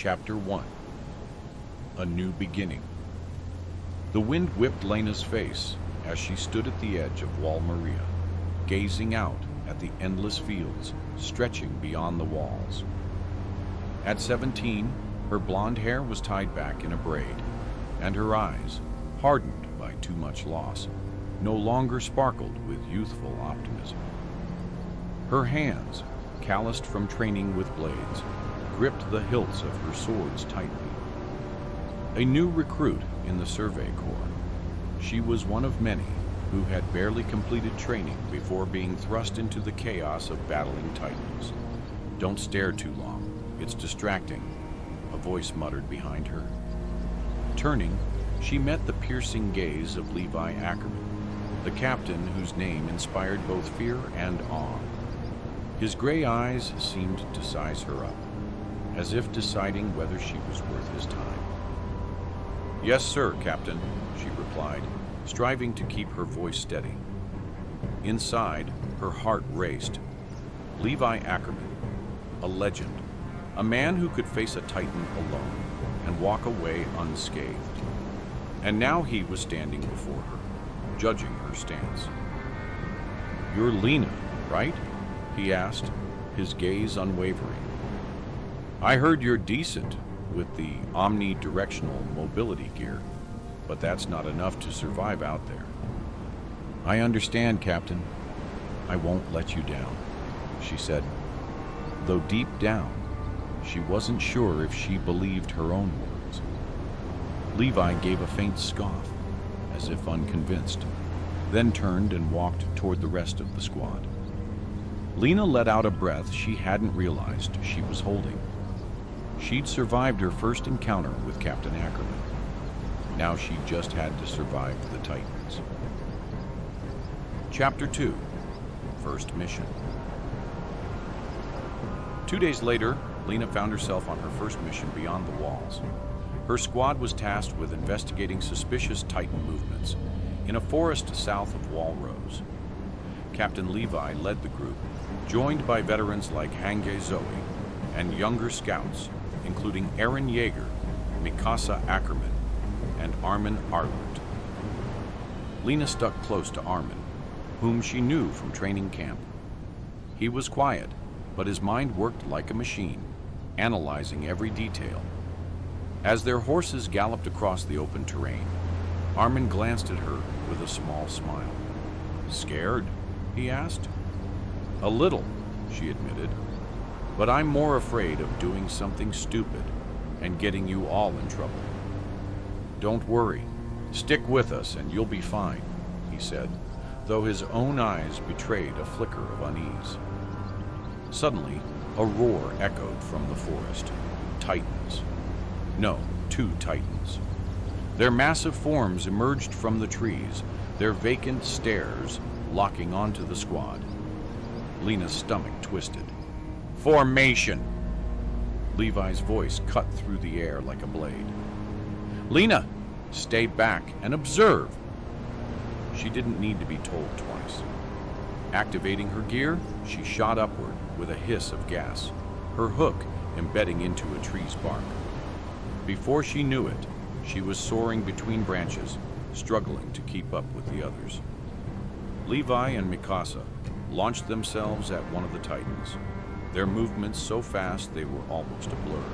Chapter 1. A New Beginning. The wind whipped Lena's face as she stood at the edge of Wall Maria, gazing out at the endless fields stretching beyond the walls. At 17, her blonde hair was tied back in a braid, and her eyes, hardened by too much loss, no longer sparkled with youthful optimism. Her hands, calloused from training with blades, gripped the hilts of her swords tightly. A new recruit in the Survey Corps, she was one of many who had barely completed training before being thrust into the chaos of battling Titans. "Don't stare too long, it's distracting," a voice muttered behind her. Turning, she met the piercing gaze of Levi Ackerman, the captain whose name inspired both fear and awe. His gray eyes seemed to size her up, as if deciding whether she was worth his time. "Yes, sir, Captain," she replied, striving to keep her voice steady. Inside, her heart raced. Levi Ackerman, a legend, a man who could face a Titan alone and walk away unscathed. And now he was standing before her, judging her stance. "You're Lena, right?" he asked, his gaze unwavering. "I heard you're decent with the omnidirectional mobility gear, but that's not enough to survive out there." "I understand, Captain. I won't let you down," she said, though deep down, she wasn't sure if she believed her own words. Levi gave a faint scoff, as if unconvinced, then turned and walked toward the rest of the squad. Lena let out a breath she hadn't realized she was holding. She'd survived her first encounter with Captain Ackerman. Now she just had to survive the Titans. Chapter 2. First Mission. 2 days later, Lena found herself on her first mission beyond the walls. Her squad was tasked with investigating suspicious Titan movements in a forest south of Wall Rose. Captain Levi led the group, joined by veterans like Hange Zoe and younger scouts, including Aaron Yeager, Mikasa Ackerman, and Armin Arlert. Lena stuck close to Armin, whom she knew from training camp. He was quiet, but his mind worked like a machine, analyzing every detail. As their horses galloped across the open terrain, Armin glanced at her with a small smile. "Scared?" he asked. "A little," she admitted, "but I'm more afraid of doing something stupid and getting you all in trouble." "Don't worry. Stick with us and you'll be fine," he said, though his own eyes betrayed a flicker of unease. Suddenly, a roar echoed from the forest. Titans. No, 2 Titans. Their massive forms emerged from the trees, their vacant stares locking onto the squad. Lena's stomach twisted. "Formation!" Levi's voice cut through the air like a blade. "Lena, stay back and observe!" She didn't need to be told twice. Activating her gear, she shot upward with a hiss of gas, her hook embedding into a tree's bark. Before she knew it, she was soaring between branches, struggling to keep up with the others. Levi and Mikasa launched themselves at one of the Titans, their movements so fast they were almost a blur.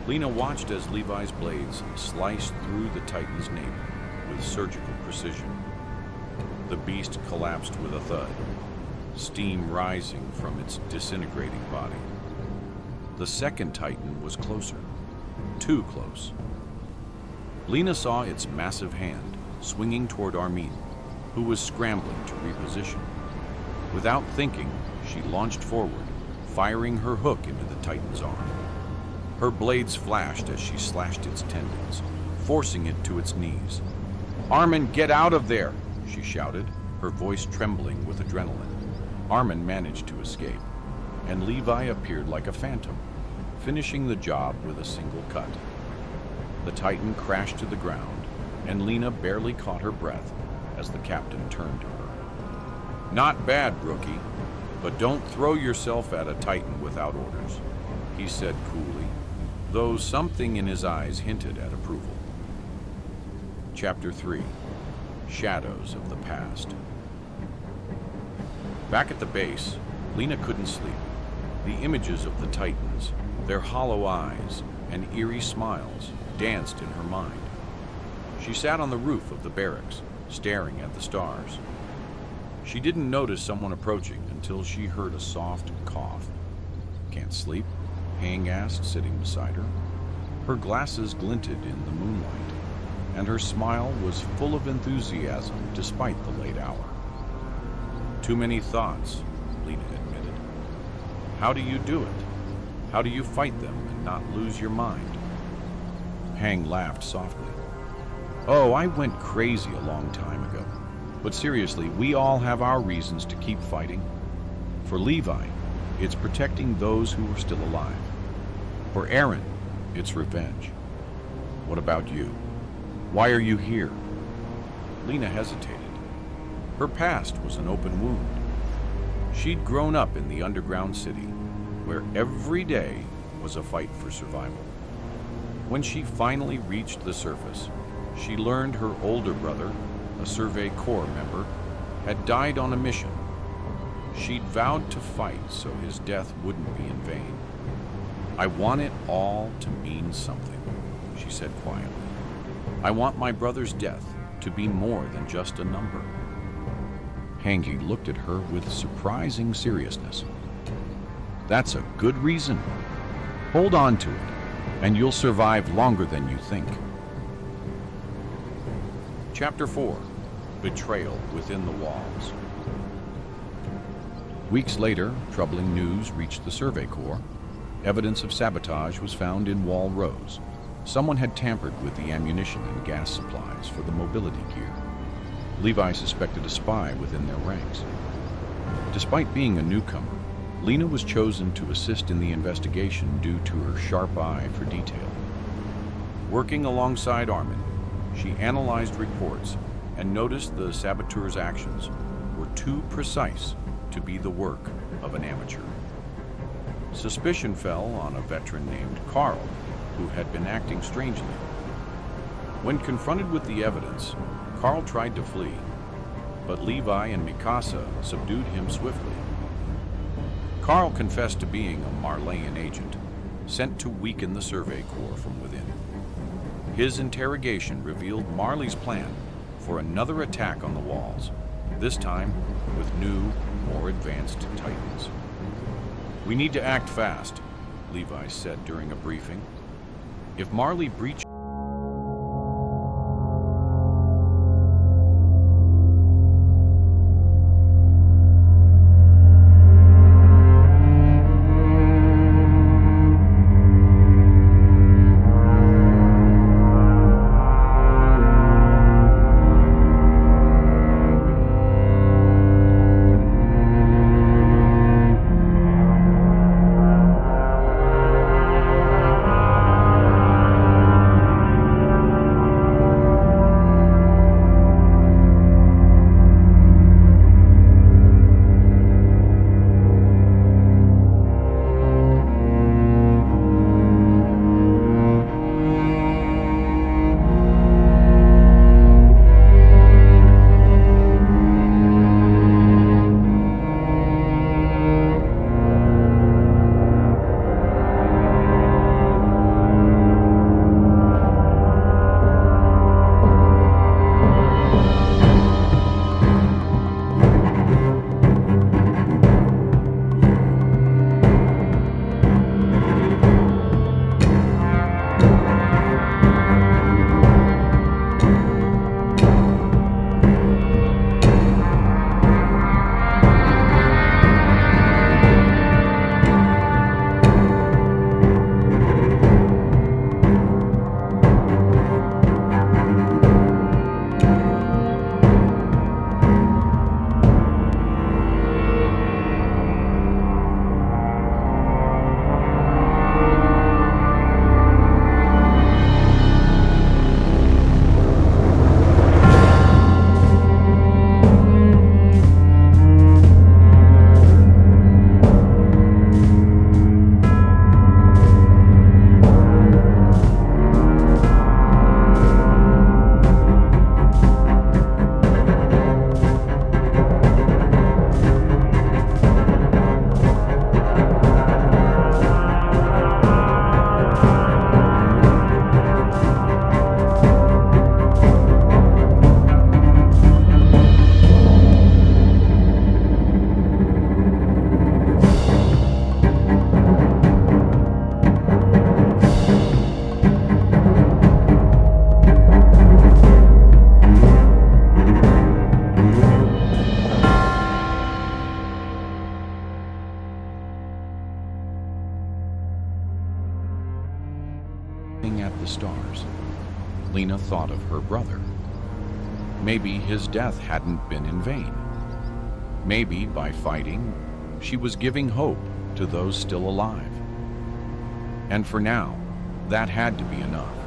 Lena watched as Levi's blades sliced through the Titan's navel with surgical precision. The beast collapsed with a thud, steam rising from its disintegrating body. The second Titan was closer, too close. Lena saw its massive hand swinging toward Armin, who was scrambling to reposition. Without thinking, she launched forward, firing her hook into the Titan's arm. Her blades flashed as she slashed its tendons, forcing it to its knees. "Armin, get out of there!" she shouted, her voice trembling with adrenaline. Armin managed to escape, and Levi appeared like a phantom, finishing the job with a single cut. The Titan crashed to the ground, and Lena barely caught her breath as the captain turned to her. "Not bad, rookie, but don't throw yourself at a Titan without orders," he said coolly, though something in his eyes hinted at approval. Chapter 3. Shadows of the Past. Back at the base, Lena couldn't sleep. The images of the Titans, their hollow eyes and eerie smiles, danced in her mind. She sat on the roof of the barracks, staring at the stars. She didn't notice someone approaching until she heard a soft cough. "Can't sleep?" Hang asked, sitting beside her. Her glasses glinted in the moonlight, and her smile was full of enthusiasm despite the late hour. "Too many thoughts," Lena admitted. "How do you do it? How do you fight them and not lose your mind?" Hang laughed softly. "Oh, I went crazy a long time ago. But seriously, we all have our reasons to keep fighting. For Levi, it's protecting those who are still alive. For Aaron, it's revenge. What about you? Why are you here?" Lena hesitated. Her past was an open wound. She'd grown up in the underground city, where every day was a fight for survival. When she finally reached the surface, she learned her older brother, a Survey Corps member, had died on a mission. She'd vowed to fight so his death wouldn't be in vain. "I want it all to mean something," she said quietly. "I want my brother's death to be more than just a number." Hanky looked at her with surprising seriousness. "That's a good reason. Hold on to it, and you'll survive longer than you think." Chapter 4. Betrayal Within the Walls. Weeks later, troubling news reached the Survey Corps. Evidence of sabotage was found in wall rows. Someone had tampered with the ammunition and gas supplies for the mobility gear. Levi suspected a spy within their ranks. Despite being a newcomer, Lena was chosen to assist in the investigation due to her sharp eye for detail. Working alongside Armin, she analyzed reports and noticed the saboteurs' actions were too precise to be the work of an amateur. Suspicion fell on a veteran named Carl, who had been acting strangely. When confronted with the evidence, Carl tried to flee, but Levi and Mikasa subdued him swiftly. Carl confessed to being a Marleyan agent, sent to weaken the Survey Corps from within. His interrogation revealed Marley's plan for another attack on the walls, this time with new, more advanced Titans. "We need to act fast," Levi said during a briefing. "If Marley breaches..." looking at the stars, Lena thought of her brother. Maybe his death hadn't been in vain. Maybe by fighting, she was giving hope to those still alive. And for now, that had to be enough.